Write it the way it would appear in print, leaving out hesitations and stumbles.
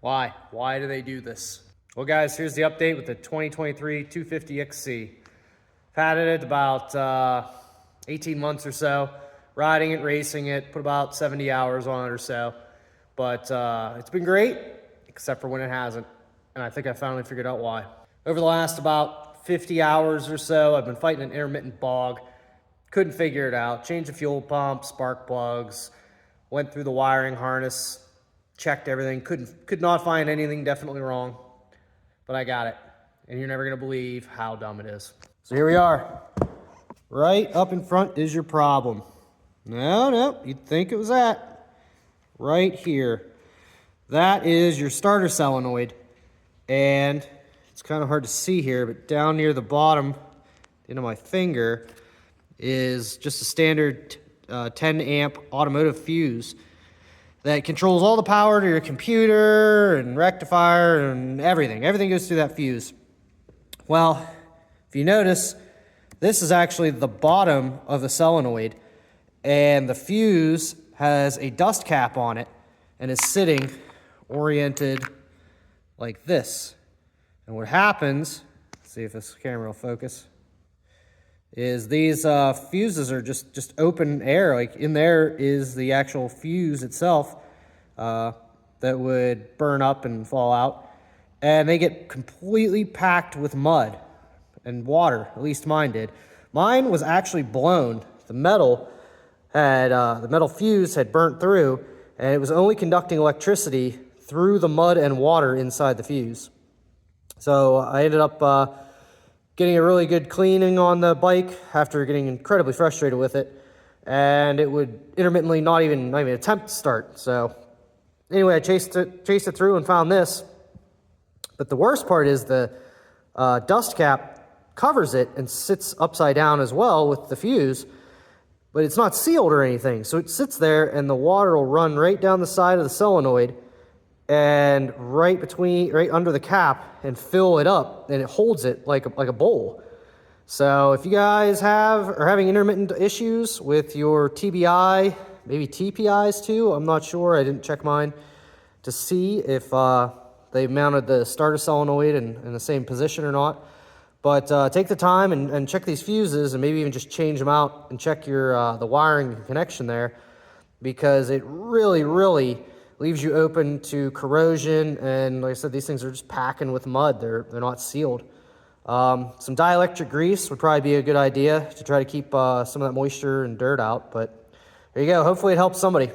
Why? Why do they do this? Well, guys, here's the update with the 2023 250XC. I've had it about 18 months or so, riding it, racing it, put about 70 hours on it or so. But it's been great, except for when it hasn't. And I think I finally figured out why. Over the last about 50 hours or so, I've been fighting an intermittent bog. Couldn't figure it out. Changed the fuel pump, spark plugs, went through the wiring harness, checked everything, could not find anything definitely wrong, but I got it. And you're never gonna believe how dumb it is. So here we are. Right up in front is your problem. No, you'd think it was that. Right here. That is your starter solenoid. And it's kind of hard to see here, but down near the bottom, end of my finger, is just a standard 10 amp automotive fuse that controls all the power to your computer and rectifier and everything. Everything goes through that fuse. Well, if you notice, this is actually the bottom of the solenoid, and the fuse has a dust cap on it and is sitting oriented like this. And what happens, let's see if this camera will focus, is these fuses are just open air. Like in there is the actual fuse itself that would burn up and fall out. And they get completely packed with mud and water, at least mine did. Mine was actually blown. The metal fuse had burnt through, and it was only conducting electricity through the mud and water inside the fuse. So I ended up getting a really good cleaning on the bike after getting incredibly frustrated with it, and it would intermittently not even attempt to start. So anyway, I chased it through and found this. But the worst part is the dust cap covers it and sits upside down as well with the fuse, but it's not sealed or anything. So it sits there and the water will run right down the side of the solenoid and right under the cap and fill it up, and it holds it like a bowl. So if you guys are having intermittent issues with your TBI, maybe TPIs too, I'm not sure, I didn't check mine to see if they mounted the starter solenoid in the same position or not. But take the time and check these fuses, and maybe even just change them out and check the wiring and connection there, because it really leaves you open to corrosion. And like I said, these things are just packing with mud. They're not sealed. Some dielectric grease would probably be a good idea to try to keep some of that moisture and dirt out. But there you go. Hopefully it helps somebody.